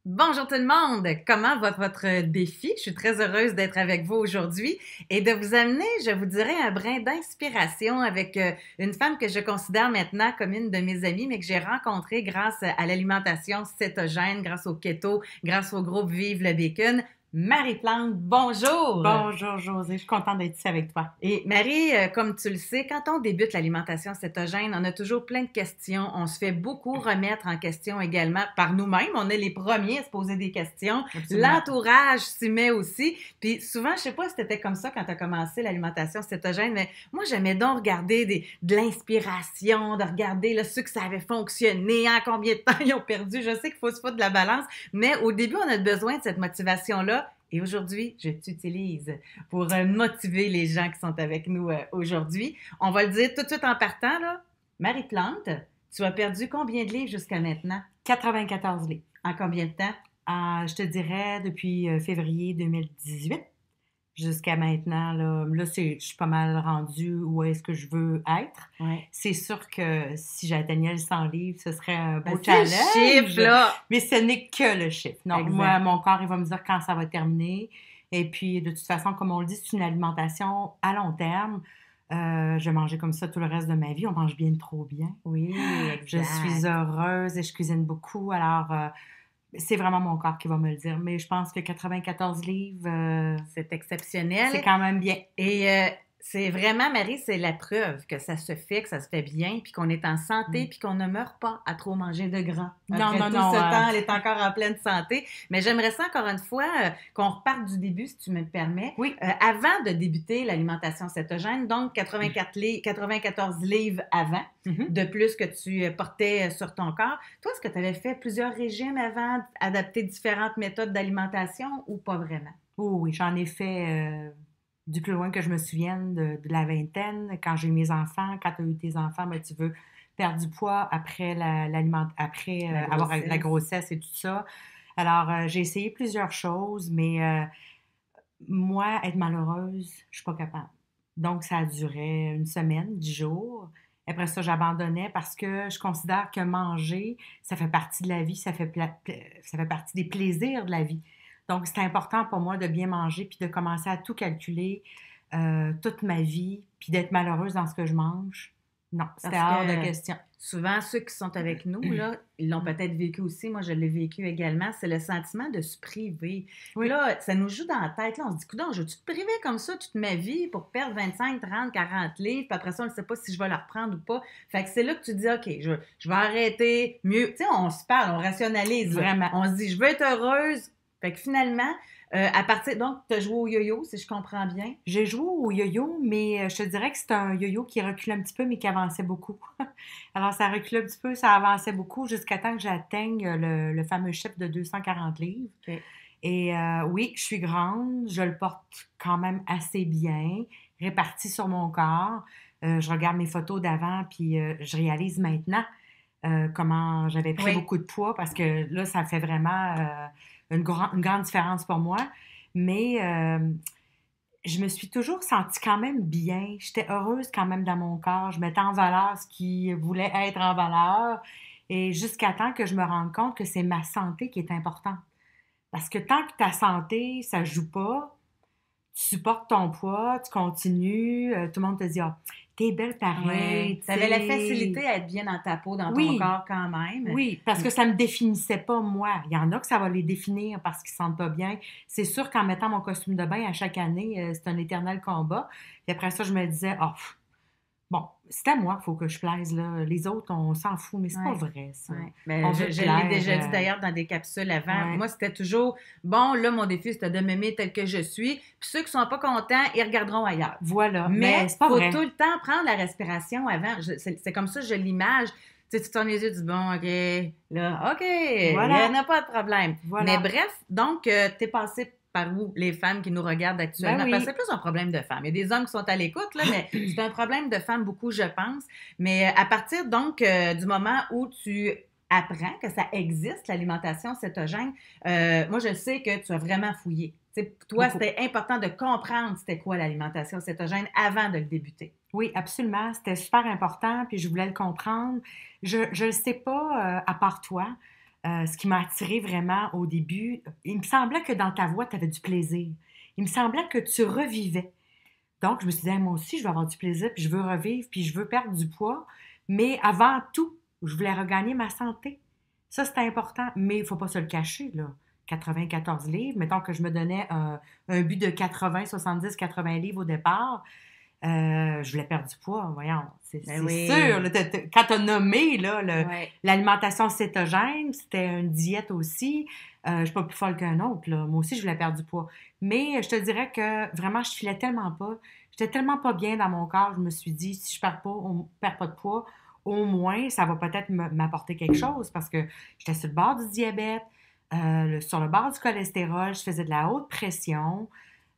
Bonjour tout le monde! Comment va votre défi? Je suis très heureuse d'être avec vous aujourd'hui et de vous amener, je vous dirais, un brin d'inspiration avec une femme que je considère maintenant comme une de mes amies, mais que j'ai rencontrée grâce à l'alimentation cétogène, grâce au keto, grâce au groupe Vive le Bacon. Marie Plante, bonjour! Bonjour José, je suis contente d'être ici avec toi. Et Marie, comme tu le sais, quand on débute l'alimentation cétogène, on a toujours plein de questions. On se fait beaucoup remettre en question également par nous-mêmes. On est les premiers à se poser des questions. Absolument. L'entourage s'y met aussi. Puis souvent, je sais pas si c'était comme ça quand tu as commencé l'alimentation cétogène, mais moi, j'aimais donc regarder de l'inspiration, de regarder ceux que ça avait fonctionné, en combien de temps ils ont perdu. Je sais qu'il faut se foutre de la balance, mais au début, on a besoin de cette motivation-là. Et aujourd'hui, je t'utilise pour motiver les gens qui sont avec nous aujourd'hui. On va le dire tout de suite en partant, là. Marie Plante, tu as perdu combien de livres jusqu'à maintenant? 94 livres. En combien de temps? Je te dirais depuis février 2018 jusqu'à maintenant. Je suis pas mal rendue où est-ce que je veux être. Ouais. C'est sûr que si j'atteignais le 100 livres, ce serait un beau C'est le challenge. chiffre, là! Mais ce n'est que le chiffre. Non, Exact. moi, mon corps, il va me dire quand ça va terminer. Et puis, de toute façon, comme on le dit, c'est une alimentation à long terme. Je vais manger comme ça tout le reste de ma vie. On mange bien trop bien. Oui, Je exact. suis heureuse et je cuisine beaucoup. Alors, c'est vraiment mon corps qui va me le dire. Mais je pense que 94 livres, C'est exceptionnel. c'est quand même bien. Et c'est vraiment, Marie, c'est la preuve que ça se fait, que ça se fait bien, puis qu'on est en santé, puis qu'on ne meurt pas à trop manger de gras. Non, Après non, tout non, ce temps, elle est encore en pleine santé. Mais j'aimerais ça, encore une fois, qu'on reparte du début, si tu me le permets. Oui. Avant de débuter l'alimentation cétogène, donc 94 livres avant, Mhm. de plus que tu portais sur ton corps. Toi, est-ce que tu avais fait plusieurs régimes avant, adapté différentes méthodes d'alimentation ou pas vraiment? Oh, oui, j'en ai fait du plus loin que je me souvienne de la vingtaine. Quand j'ai eu mes enfants, quand tu as eu tes enfants, ben, tu veux perdre du poids après après La avoir grossesse. la grossesse et tout ça. Alors, j'ai essayé plusieurs choses, mais moi, être malheureuse, je suis pas capable. Donc, ça a duré une semaine, 10 jours. Après ça, j'abandonnais parce que je considère que manger, ça fait partie de la vie, ça fait partie des plaisirs de la vie. Donc, c'est important pour moi de bien manger puis de commencer à tout calculer toute ma vie puis d'être malheureuse dans ce que je mange. Non, c'était Parce hors de que question. souvent, ceux qui sont avec nous, là, ils l'ont peut-être vécu aussi. Moi, je l'ai vécu également. C'est le sentiment de se priver. Oui. Là, ça nous joue dans la tête. Là, on se dit, coudonc, je veux-tu te priver comme ça toute ma vie pour perdre 25, 30, 40 livres? Puis après ça, on ne sait pas si je vais la reprendre ou pas. Fait que c'est là que tu dis, OK, je vais arrêter mieux. Tu sais, on se parle, on rationalise. Là. Vraiment. On se dit, je veux être heureuse. Fait que finalement, à partir. Donc, tu as joué au yo-yo, si je comprends bien. J'ai joué au yo-yo, mais je te dirais que c'est un yo-yo qui recule un petit peu, mais qui avançait beaucoup. Alors, ça recule un petit peu, ça avançait beaucoup jusqu'à temps que j'atteigne le fameux chiffre de 240 livres. OK. Et oui, je suis grande, je le porte quand même assez bien, réparti sur mon corps. Je regarde mes photos d'avant, puis je réalise maintenant comment j'avais pris Oui. beaucoup de poids, parce que là, ça fait vraiment une grande différence pour moi. Mais je me suis toujours sentie quand même bien. J'étais heureuse quand même dans mon corps. Je mettais en valeur ce qui voulait être en valeur. Et jusqu'à temps que je me rende compte que c'est ma santé qui est importante. Parce que tant que ta santé, ça ne joue pas, tu supportes ton poids, tu continues, tout le monde te dit « Ah, t'es belle pareil. » Tu avais la facilité à être bien dans ta peau, dans ton Oui. corps quand même. Oui, parce que ça ne me définissait pas moi. Il y en a que ça va les définir parce qu'ils ne se sentent pas bien. C'est sûr qu'en mettant mon costume de bain à chaque année, c'est un éternel combat. Et après ça, je me disais, oh, bon, c'est à moi qu'il faut que je plaise. Là. Les autres, on s'en fout, mais c'est pas vrai, ça. Ouais. Ben, On je veut je plaire, l'ai déjà dit d'ailleurs dans des capsules avant. ouais. Moi, c'était toujours, bon, là, mon défi, c'était de m'aimer tel que je suis. Puis ceux qui sont pas contents, ils regarderont ailleurs. Voilà, Mais c'est pas faut vrai. tout le temps prendre la respiration avant. C'est comme ça que je l'image. Tu sais, tu tournes les yeux, tu dis, bon, OK, là, OK, Voilà. il n'y a pas de problème. Voilà. Mais bref, donc, t'es passé par où, les femmes qui nous regardent actuellement? Ben oui. Parce que c'est plus un problème de femmes. Il y a des hommes qui sont à l'écoute, là, mais c'est un problème de femmes beaucoup, je pense. Mais à partir, donc, du moment où tu apprends que ça existe, l'alimentation cétogène, moi, je sais que tu as vraiment fouillé. Tu sais, toi, Beaucoup. c'était important de comprendre c'était quoi l'alimentation cétogène avant de le débuter. Oui, absolument. C'était super important, puis je voulais le comprendre. Je le sais pas, à part toi. ce qui m'a attirée vraiment au début, il me semblait que dans ta voix, tu avais du plaisir. Il me semblait que tu revivais. Donc, je me suis dit, hey, moi aussi, je veux avoir du plaisir, puis je veux revivre, puis je veux perdre du poids. Mais avant tout, je voulais regagner ma santé. Ça, c'était important, mais il ne faut pas se le cacher, là. 94 livres, mettons que je me donnais un but de 80, 70, 80 livres au départ. Je voulais perdre du poids, voyons. C'est Oui. sûr. Là, quand tu as nommé là, Ouais. l'alimentation cétogène, c'était une diète aussi. Je ne suis pas plus folle qu'un autre. Là. Moi aussi, je voulais perdre du poids. Mais je te dirais que vraiment, je filais tellement pas. J'étais tellement pas bien dans mon corps. Je me suis dit, si je perds pas de poids, au moins, ça va peut-être m'apporter quelque chose parce que j'étais sur le bord du diabète, sur le bord du cholestérol, je faisais de la haute pression.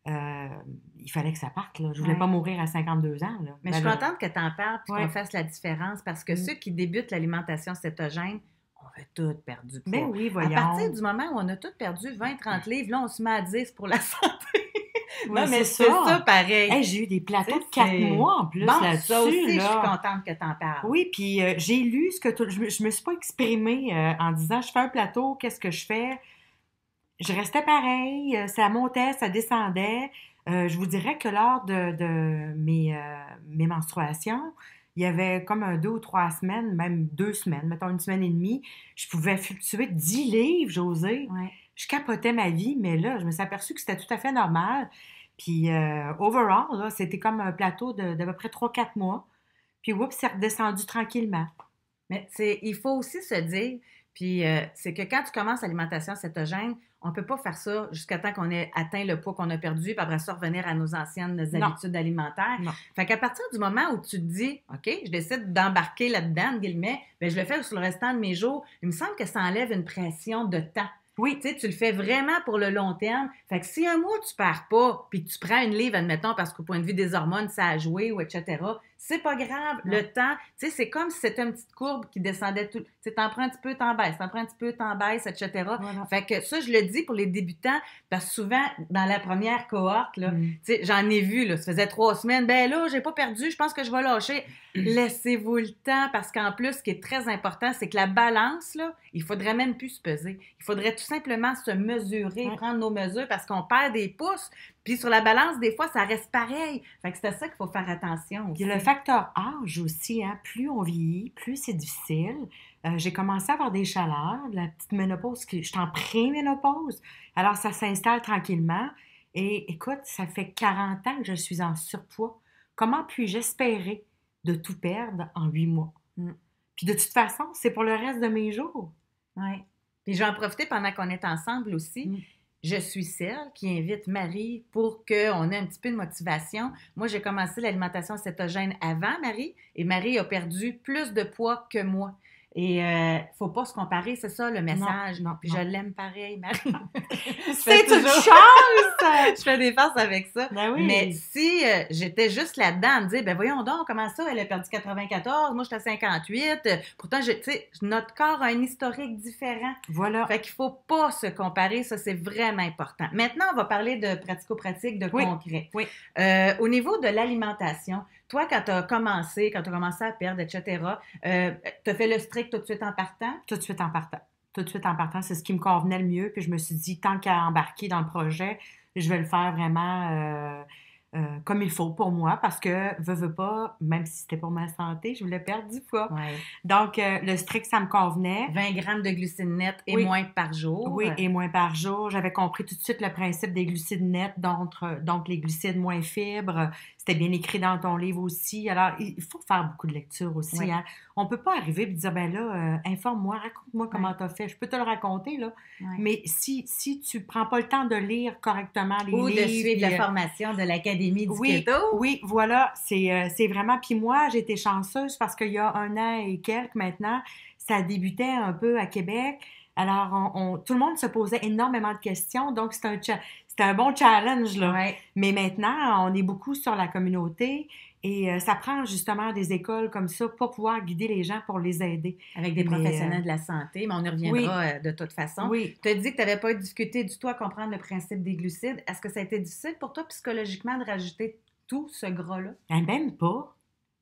Il fallait que ça parte, là. Je voulais pas mourir à 52 ans, là. Mais je suis contente que tu en parles et qu'on fasse la différence parce que Mm. ceux qui débutent l'alimentation cétogène, on veut tout perdre du poids. Ben oui, voyons. À partir du moment où on a tout perdu 20-30 livres, là, on se met à 10 pour la santé. Oui, non, mais c'est c'est ça pareil. Hey, j'ai eu des plateaux de 4 mois en plus bon, là-dessus. Ça aussi, là. je suis contente que tu en parles. Oui, puis j'ai lu ce que je me suis pas exprimée en disant je fais un plateau, qu'est-ce que je fais? Je restais pareil, ça montait, ça descendait. Je vous dirais que lors de mes menstruations, il y avait comme 2 ou 3 semaines, même 2 semaines, mettons 1 semaine et demie, je pouvais fluctuer de 10 livres, Josée. Ouais. Je capotais ma vie, mais là, je me suis aperçue que c'était tout à fait normal. Puis, overall, là, c'était comme un plateau d'à peu près 3-4 mois. Puis, oups, c'est redescendu tranquillement. Mais il faut aussi se dire, puis c'est que quand tu commences l'alimentation cétogène, on ne peut pas faire ça jusqu'à temps qu'on ait atteint le poids qu'on a perdu, puis après ça, revenir à nos anciennes habitudes alimentaires. Non. Fait qu'à partir du moment où tu te dis, OK, je décide d'embarquer là-dedans, de guillemets, bien, je le fais sur le restant de mes jours, il me semble que ça enlève une pression de temps. Oui. Tu sais, tu le fais vraiment pour le long terme. Fait que si un mois, tu perds pas, puis que tu prends une livre, admettons, parce qu'au point de vue des hormones, ça a joué, ou etc., c'est pas grave. Non. Le temps, tu sais, c'est comme si c'était une petite courbe qui descendait tout. Tu sais, t'en prends un petit peu, t'en baisses, t'en prends un petit peu, t'en baisses, etc. Voilà. Fait que ça, je le dis pour les débutants, parce que souvent, dans la première cohorte, là, tu sais, j'en ai vu, là, ça faisait 3 semaines, ben là, j'ai pas perdu, je pense que je vais lâcher. Laissez-vous le temps, parce qu'en plus, ce qui est très important, c'est que la balance, là, il faudrait même plus se peser. Il faudrait tout simplement se mesurer, prendre nos mesures, parce qu'on perd des pouces. Puis sur la balance, des fois, ça reste pareil. Fait que c'est à ça qu'il faut faire attention aussi. Il y a le facteur âge aussi, hein. Plus on vieillit, plus c'est difficile. J'ai commencé à avoir des chaleurs, la petite ménopause, je suis en pré-ménopause. Alors, ça s'installe tranquillement. Et écoute, ça fait 40 ans que je suis en surpoids. Comment puis-je espérer de tout perdre en 8 mois? Puis de toute façon, c'est pour le reste de mes jours. Oui. Puis je vais en profiter pendant qu'on est ensemble aussi. Je suis celle qui invite Marie pour qu'on ait un petit peu de motivation. Moi, j'ai commencé l'alimentation cétogène avant Marie et Marie a perdu plus de poids que moi. Et faut pas se comparer, c'est ça le message. Non, puis je l'aime pareil, Marie. C'est une chance! Je fais des farces avec ça. Ben oui. Mais si j'étais juste là-dedans à me dire, ben voyons donc, comment ça, elle a perdu 94, moi j'étais à 58. Pourtant, tu sais, notre corps a un historique différent. Voilà. Fait qu'il faut pas se comparer, ça c'est vraiment important. Maintenant, on va parler de pratico-pratique, de concret. Oui. Au niveau de l'alimentation, toi, quand tu as commencé à perdre, etc., tu as fait le strict tout de suite en partant? Tout de suite en partant. Tout de suite en partant, c'est ce qui me convenait le mieux. Puis je me suis dit, tant qu'à embarquer dans le projet, je vais le faire vraiment comme il faut pour moi parce que, veux pas, même si c'était pour ma santé, je voulais perdre du poids. Ouais. Donc, le strict, ça me convenait. 20 grammes de glucides nets et moins par jour. Oui, et moins par jour. J'avais compris tout de suite le principe des glucides nets, donc les glucides moins fibres. C'était bien écrit dans ton livre aussi. Alors, il faut faire beaucoup de lecture aussi. Oui. Hein. On ne peut pas arriver et dire, ben là, informe-moi, raconte-moi comment tu as fait. Je peux te le raconter, là. Oui. Mais si tu ne prends pas le temps de lire correctement les livres... Ou de suivre la formation de l'Académie du Keto. Oui, voilà, c'est vraiment... Puis moi, j'ai été chanceuse parce qu'il y a 1 an et quelques maintenant, ça débutait un peu à Québec. Alors, tout le monde se posait énormément de questions, donc c'était un bon challenge, là. Ouais. Mais maintenant, on est beaucoup sur la communauté et ça prend justement des écoles comme ça pour pouvoir guider les gens, pour les aider. Avec des professionnels de la santé, mais on y reviendra de toute façon. Oui. Tu as dit que tu n'avais pas discuté du tout à comprendre le principe des glucides. Est-ce que ça a été difficile pour toi psychologiquement de rajouter tout ce gras-là? Même pas.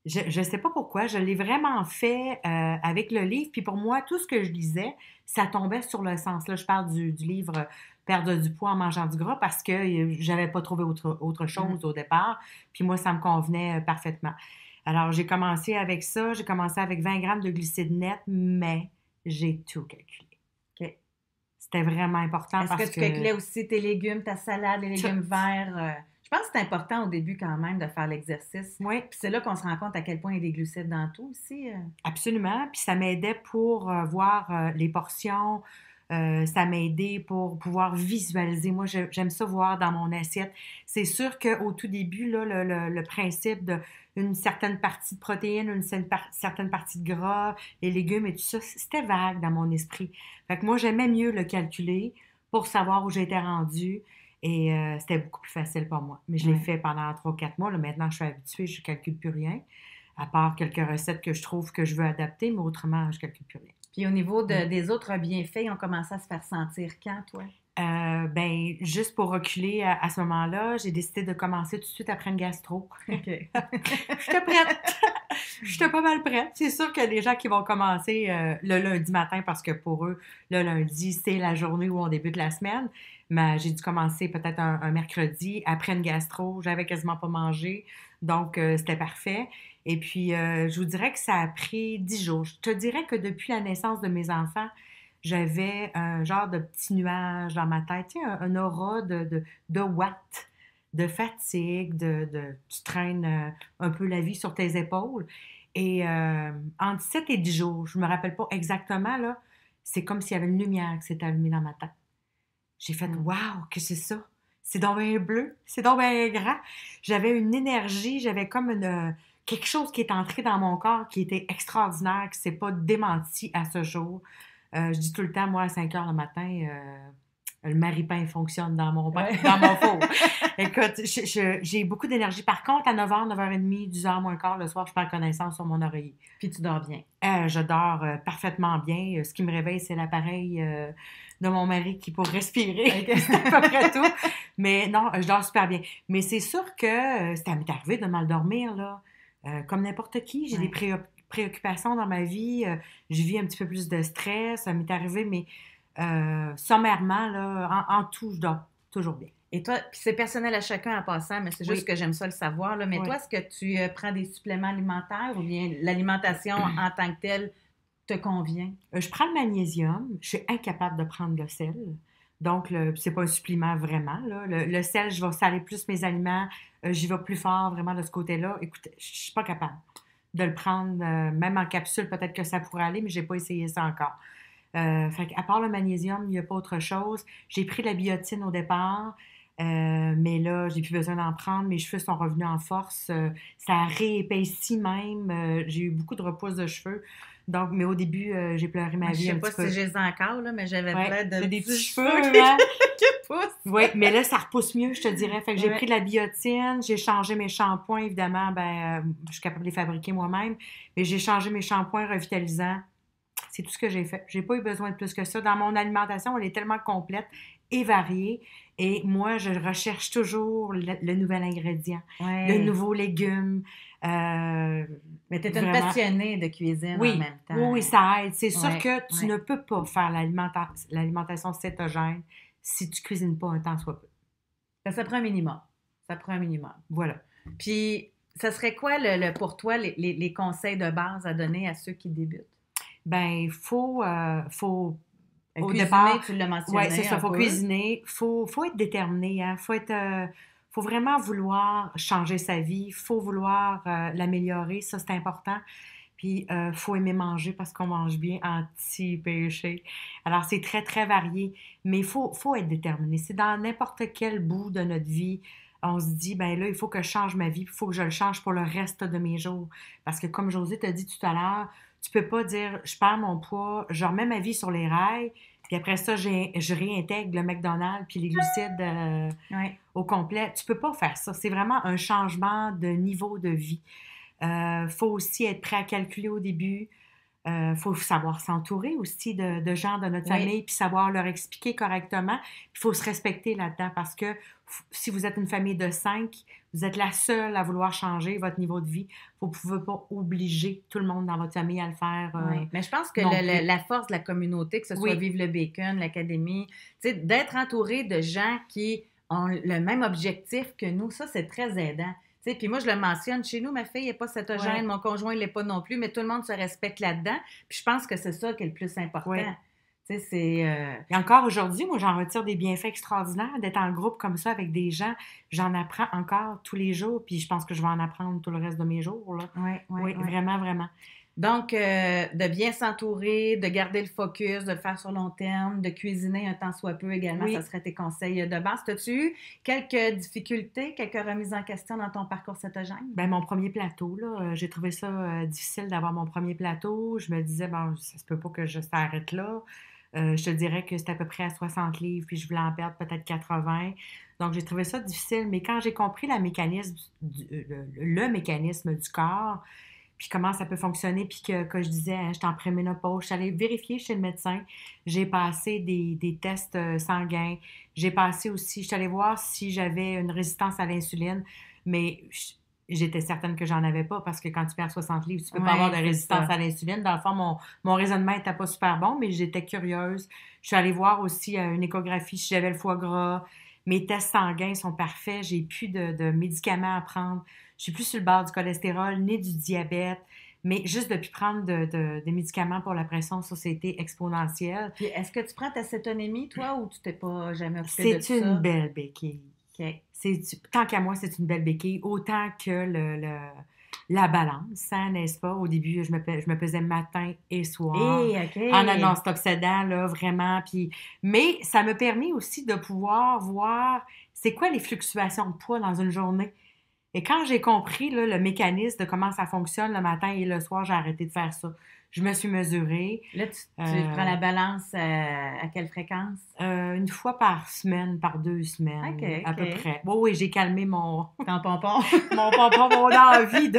Je sais pas pourquoi, je l'ai vraiment fait avec le livre. Puis pour moi, tout ce que je lisais, ça tombait sur le sens. Là, je parle du livre Perdre du poids en mangeant du gras parce que j'avais pas trouvé autre Mm. chose au départ. Puis moi, ça me convenait parfaitement. Alors, j'ai commencé avec ça. J'ai commencé avec 20 grammes de glucides nets, mais j'ai tout calculé. OK. C'était vraiment important Est-ce que parce tu que calculais aussi tes légumes, ta salade, les légumes tout, verts? Je pense que c'est important au début quand même de faire l'exercice. oui, Puis c'est là qu'on se rend compte à quel point il y a des glucides dans tout aussi. absolument. Puis ça m'aidait pour voir les portions. Ça m'a aidé pour pouvoir visualiser. Moi, j'aime ça voir dans mon assiette. C'est sûr qu'au tout début, là, le principe d'une certaine partie de protéines, certaine partie de gras, les légumes et tout ça, c'était vague dans mon esprit. Fait que moi, j'aimais mieux le calculer pour savoir où j'étais rendue. Et c'était beaucoup plus facile pour moi. Mais je l'ai Ouais. fait pendant 3 4 mois. Là, maintenant, je suis habituée, je ne calcule plus rien, à part quelques recettes que je trouve que je veux adapter, mais autrement, je ne calcule plus rien. Puis au niveau Mm. des autres bienfaits, ils ont commencé à se faire sentir quand, toi? Ben, juste pour reculer à ce moment-là, j'ai décidé de commencer tout de suite après une gastro. OK. J'étais prête. J'étais pas mal prête. C'est sûr qu'il y a des gens qui vont commencer le lundi matin parce que pour eux, le lundi, c'est la journée où on débute la semaine. Mais j'ai dû commencer peut-être un mercredi après une gastro. J'avais quasiment pas mangé. Donc, c'était parfait. Et puis, je vous dirais que ça a pris 10 jours. Je te dirais que depuis la naissance de mes enfants, j'avais un genre de petit nuage dans ma tête, tu sais, un aura de watts, de fatigue, tu traînes un peu la vie sur tes épaules. Et entre 7 et 10 jours, je me rappelle pas exactement, là, c'est comme s'il y avait une lumière qui s'était allumée dans ma tête. J'ai fait Mm. waouh, que c'est ça? C'est donc bien bleu, c'est donc bien grand. J'avais une énergie, j'avais comme quelque chose qui est entré dans mon corps qui était extraordinaire, qui s'est pas démenti à ce jour. Je dis tout le temps, moi, à 5 heures le matin, le maripin fonctionne Ouais. dans mon four. Écoute, j'ai beaucoup d'énergie. Par contre, à 9h, 9h30, 10h moins quart le soir, je perds connaissance sur mon oreiller. Puis tu dors bien. Je dors parfaitement bien. Ce qui me réveille, c'est l'appareil de mon mari qui pour respirer. OK. C'est à peu près tout. Mais non, je dors super bien. Mais c'est sûr que ça m'est arrivé de mal dormir, là. Comme n'importe qui, j'ai des Ouais. préoccupations dans ma vie. Je vis un petit peu plus de stress. Ça m'est arrivé, mais sommairement, là, en tout, je dors toujours bien. Et toi, puis c'est personnel à chacun en passant, mais c'est juste Oui, que j'aime ça le savoir, là. Mais oui. toi, est-ce que tu prends des suppléments alimentaires ou bien l'alimentation en tant que telle te convient? Je prends le magnésium. Je suis incapable de prendre le sel. Donc, c'est pas un supplément vraiment, là. Le sel, je vais saler plus mes aliments. J'y vais plus fort vraiment de ce côté-là. Écoute, je suis pas capable de le prendre, même en capsule, peut-être que ça pourrait aller, mais j'ai pas essayé ça encore. Fait qu'à part le magnésium, il n'y a pas autre chose. J'ai pris la biotine au départ, mais là, j'ai plus besoin d'en prendre. Mes cheveux sont revenus en force. Ça a réépaissi même. J'ai eu beaucoup de repousse de cheveux. Donc, mais au début, j'ai pleuré Moi, ma je vie sais un pas petit si peu. j'ai ça encore, là, mais j'avais Ouais, plein de t'as des petits petits cheveux cheveux, qui, hein? qui poussent. Oui, mais là, ça repousse mieux, je te dirais. Fait que j'ai pris Ouais. de la biotine, j'ai changé mes shampoings, évidemment, ben, je suis capable de les fabriquer moi-même, mais j'ai changé mes shampoings revitalisants. C'est tout ce que j'ai fait. J'ai pas eu besoin de plus que ça. Dans mon alimentation, elle est tellement complète et variée. Et moi, je recherche toujours le nouvel ingrédient, le Ouais. nouveau légume. Euh, Mais tu es une vraiment. passionnée de cuisine en Oui, même oui, temps. oui, ça aide. C'est sûr Ouais, que tu ouais. ne peux pas faire l'alimentation cétogène si tu cuisines pas un temps soit peu. Ça prend un minimum. Ça prend un minimum. Voilà. Puis, ça serait quoi pour toi les conseils de base à donner à ceux qui débutent? Ben, faut au Cuisiner, départ, tu l'as ouais, c'est mentionné ça, un faut peu. cuisiner, faut être déterminé, hein, faut vraiment vouloir changer sa vie, faut vouloir l'améliorer, ça c'est important. Puis, faut aimer manger parce qu'on mange bien anti-péché. Alors, c'est très, très varié, mais faut être déterminé. C'est dans n'importe quel bout de notre vie, on se dit, ben là, il faut que je change ma vie, il faut que je le change pour le reste de mes jours. Parce que, comme Josée t'a dit tout à l'heure, tu peux pas dire, je perds mon poids, je remets ma vie sur les rails, puis après ça, je réintègre le McDonald's puis les glucides Ouais. au complet. Tu peux pas faire ça. C'est vraiment un changement de niveau de vie. Faut aussi être prêt à calculer au début. faut savoir s'entourer aussi de gens de notre Oui. famille, puis savoir leur expliquer correctement. Il faut se respecter là-dedans parce que si vous êtes une famille de 5, vous êtes la seule à vouloir changer votre niveau de vie. Vous ne pouvez pas obliger tout le monde dans votre famille à le faire. Oui, mais je pense que non plus. la force de la communauté, que ce soit Oui. Vive le Bacon, l'Académie, tu sais, d'être entouré de gens qui ont le même objectif que nous, ça, c'est très aidant. Tu sais, puis moi, je le mentionne, chez nous, ma fille n'est pas cétogène, Ouais. mon conjoint ne l'est pas non plus, mais tout le monde se respecte là-dedans. Puis je pense que c'est ça qui est le plus important. Oui. Tu sais, c'est... Et encore aujourd'hui, moi, j'en retire des bienfaits extraordinaires d'être en groupe comme ça avec des gens. J'en apprends encore tous les jours, puis je pense que je vais en apprendre tout le reste de mes jours, là. Oui, vraiment, vraiment. Donc, de bien s'entourer, de garder le focus, de le faire sur long terme, de cuisiner un tant soit peu également, Oui. ça serait tes conseils de base. As-tu eu quelques difficultés, quelques remises en question dans ton parcours cétogène? Ben, mon premier plateau, là, j'ai trouvé ça difficile d'avoir mon premier plateau. Je me disais, bon, ça se peut pas que je s'arrête là. Je te dirais que c'était à peu près à 60 livres, puis je voulais en perdre peut-être 80. Donc, j'ai trouvé ça difficile. Mais quand j'ai compris le mécanisme du corps, puis comment ça peut fonctionner, puis que je disais, hein, j'étais en préménopause, je suis allée vérifier chez le médecin, j'ai passé des tests sanguins, j'ai passé aussi, je suis allée voir si j'avais une résistance à l'insuline, mais j'étais certaine que j'en avais pas, parce que quand tu perds 60 livres, tu peux pas avoir de résistance à l'insuline. Dans le fond, mon raisonnement n'était pas super bon, mais j'étais curieuse. Je suis allée voir aussi une échographie si j'avais le foie gras. Mes tests sanguins sont parfaits, j'ai plus de médicaments à prendre. Je suis plus sur le bord du cholestérol, ni du diabète, mais juste depuis prendre des médicaments pour la pression, ça, c'était exponentiel. Puis, est-ce que tu prends ta cétonémie, toi, ou tu t'es pas jamais occupée de ça? C'est une belle béquille. Okay. Tant qu'à moi, c'est une belle béquille, autant que la balance, hein, n'est-ce pas? Au début, je me pesais matin et soir. Okay. Ah non, c'est obsédant, là, vraiment. Mais ça me permet aussi de pouvoir voir c'est quoi les fluctuations de poids dans une journée. Et quand j'ai compris là, le mécanisme de comment ça fonctionne le matin et le soir, j'ai arrêté de faire ça. Je me suis mesurée. Là, tu prends la balance à quelle fréquence? Une fois par semaine, par 2 semaines, à peu près. Oui, j'ai calmé mon pompon. mon envie de...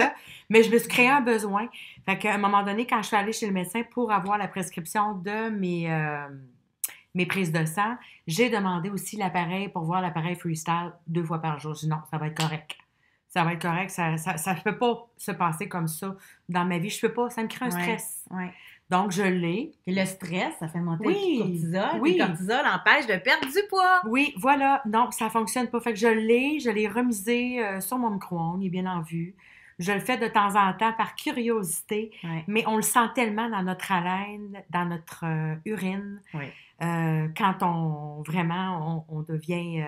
Mais je me suis créé un besoin. Fait qu'à un moment donné, quand je suis allée chez le médecin pour avoir la prescription de mes prises de sang, j'ai demandé aussi l'appareil pour voir l'appareil Freestyle 2 fois par jour. J'ai dit non, ça va être correct. Ça va être correct, ça ne peut pas se passer comme ça dans ma vie. Je peux pas, ça me crée un stress. Ouais. Donc, je l'ai. Et le stress, ça fait monter le cortisol. Oui. Le cortisol empêche de perdre du poids. Oui, voilà. Non, ça fonctionne pas. Fait que je l'ai remisé sur mon micro-ondes, il est bien en vue. Je le fais de temps en temps par curiosité, mais on le sent tellement dans notre haleine, dans notre urine, quand on devient...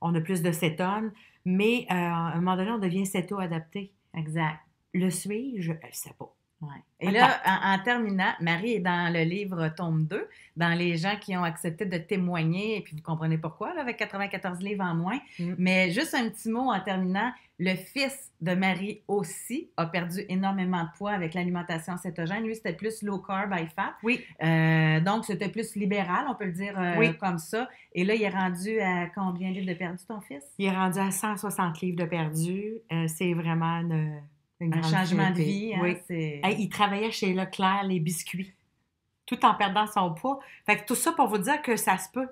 on a plus de cétone, mais à un moment donné, on devient céto-adapté. Exact. Le suis-je? Je ne sais pas. Ouais. Et là, en terminant, Marie est dans le livre tome 2, dans les gens qui ont accepté de témoigner, et puis vous comprenez pourquoi, là, avec 94 livres en moins. Mais juste un petit mot en terminant, le fils de Marie aussi a perdu énormément de poids avec l'alimentation cétogène. Lui, c'était plus low carb, high fat. Oui. Donc, c'était plus libéral, on peut le dire comme ça. Et là, il est rendu à combien de livres de perdu, ton fils? Il est rendu à 160 livres de perdu. C'est vraiment un changement de vie. Hein, oui. Il travaillait chez Leclerc, les biscuits, tout en perdant son poids. Fait que tout ça pour vous dire que ça se peut.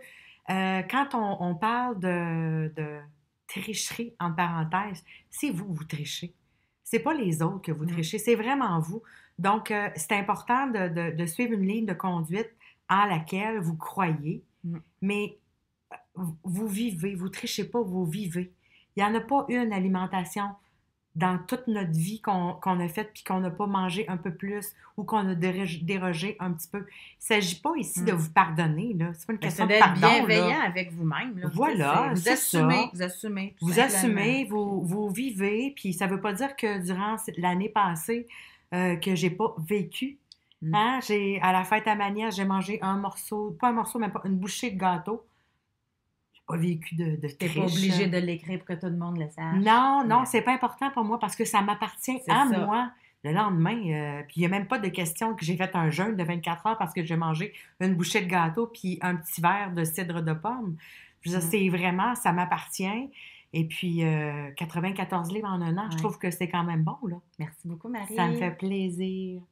Quand on parle de tricherie, entre parenthèses, c'est vous trichez. C'est pas les autres que vous trichez, c'est vraiment vous. Donc, c'est important de suivre une ligne de conduite en laquelle vous croyez, mais vous vivez, vous trichez pas, vous vivez. Il n'y en a pas une alimentation dans toute notre vie qu'on a faite puis qu'on n'a pas mangé un peu plus ou qu'on a dérogé un petit peu. Il ne s'agit pas ici de vous pardonner, là. C'est pas une question de pardon, là. Bienveillant avec vous-même. Là. Voilà, vous assumez. Vous assumez, vous vivez, puis ça ne veut pas dire que durant l'année passée que j'ai pas vécu. Hein? À la fête à ma nièce, j'ai mangé un morceau, pas un morceau, mais pas une bouchée de gâteau. Pas vécu de triche. T'es pas obligé de l'écrire pour que tout le monde le sache. Non, c'est pas important pour moi parce que ça m'appartient moi le lendemain. Puis il n'y a même pas de question que j'ai fait un jeûne de 24 heures parce que j'ai mangé une bouchée de gâteau puis un petit verre de cidre de pomme. Je veux dire, c'est vraiment, ça m'appartient. Et puis, 94 livres en un an, je trouve que c'est quand même bon, là. Merci beaucoup, Marie. Ça me fait plaisir.